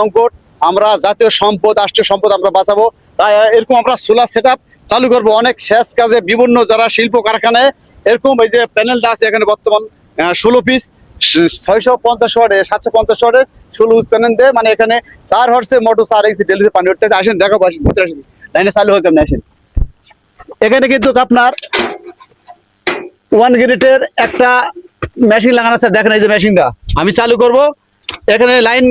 সংকট, আমরা জাতীয় সম্পদ, রাষ্ট্রীয় সম্পদ আমরা বাঁচাবো। তাই এরকম আমরা সোলার সেটআপ চালু করব অনেক সেচ কাজে, বিভিন্ন যারা শিল্প কারখানায় এরকম এই যে প্যানেল দেওয়া আছে এখানে বর্তমান 16 পিস 650 ওয়াটের 750 ওয়াটের 16 প্যানেল দেয়, মানে এখানে 4 হর্সে মোটর 4 ইঞ্চি ডেলিভারি পানি উঠতেছে। আসেন দেখাবো, আসেন ভিতরে আসেন, লাইনে চালু হয় কেমন আসেন। এখানে কিন্তু আপনার 1 গ্রেডের একটা মেশিন লাগানো আছে, দেখেন এই যে মেশিনটা আমি চালু করব। এখানে লাইন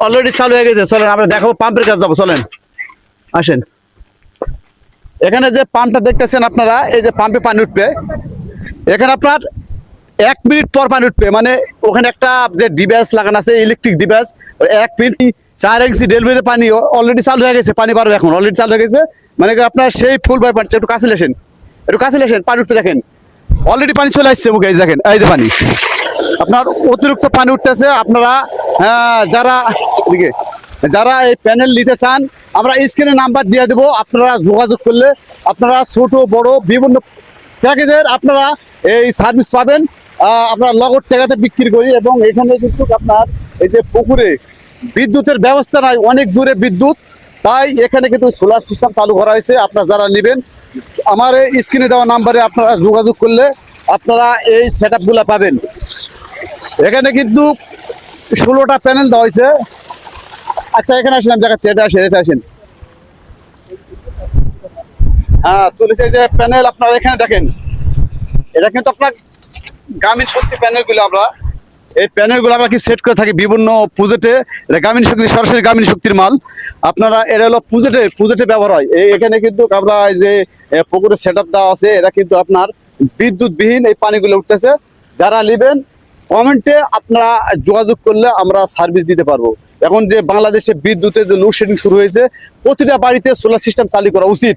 অলরেডি চালু হয়ে গেছে, চলেন আমরা দেখাবো পাম্পের কাছে যাবো, চলেন আসেন। এখানে যে পাম্পটা দেখতেছেন আপনারা, এই যে পাম্পে পানি উঠবে, এখানে আপনার 1 মিনিট পর পানি উঠবে, মানে ওখানে একটা যে ডিভাইস লাগানো আছে ইলেকট্রিক ডিভাইস, 1 মিনিট 4 ইঞ্চি ডেলিভারি পানি অলরেডি চালু হয়ে গেছে, পানি বাড়বে এখন, অলরেডি চালু হয়ে গেছে, মানে আপনার সেই ফুল বাই পানি। একটু কাছে লেসেন, একটু কাছে লেসেন, পানি উঠতে দেখেন, অলরেডি পানি চলে আসছে মুখে, এই যে দেখেন এই যে পানি, আপনার অতিরিক্ত পানি উঠতেছে। আপনারা যারা এই প্যানেল নিতে চান, আমরা স্ক্রিনে নাম্বার দিয়ে দেবো, আপনারা যোগাযোগ করলে আপনারা ছোট বড় বিভিন্ন প্যাকেজের আপনারা এই সার্ভিস পাবেন। আমরা নগদ টাকাতে বিক্রি করি, এবং এখানে কিন্তু আপনার এই যে পুকুরে বিদ্যুতের ব্যবস্থা নাই, অনেক দূরে বিদ্যুৎ, তাই এখানে কিন্তু সোলার সিস্টেম চালু করা হয়েছে। আপনারা যারা নেবেন আমার এই স্ক্রিনে দেওয়া নাম্বারে আপনারা যোগাযোগ করলে আপনারা এই সেটআপগুলো পাবেন। এখানে কিন্তু 16টা প্যানেল দেওয়া হয়েছে। আচ্ছা এখানে আসেন, আমি দেখাচ্ছি, এটা আসেন। হ্যাঁ তুলেছে যে প্যানেল, আপনারা এখানে দেখেন, এটা কিন্তু আপনার গ্রামীণ শক্তি প্যানেলগুলো, আমরা এই প্যানেলগুলো আমরা কি সেট করে থাকি বিভিন্ন প্রজেক্টে। এটা গ্রামীণ শক্তি, সরাসরি গ্রামীণ শক্তির মাল। আপনারা এটা হলো প্রজেক্টে ব্যবহার হয়। এখানে কিন্তু আমরা এই যে পুকুরে সেটআপ দেওয়া আছে, এটা কিন্তু আপনার বিদ্যুৎবিহীন এই পানিগুলো উঠতেছে। যারা নেবেন কমেন্টে আপনারা যোগাযোগ করলে আমরা সার্ভিস দিতে পারবো। এখন যে বাংলাদেশে বিদ্যুতের যে লোডশেডিং শুরু হয়েছে, প্রতিটা বাড়িতে সোলার সিস্টেম চালু করা উচিত।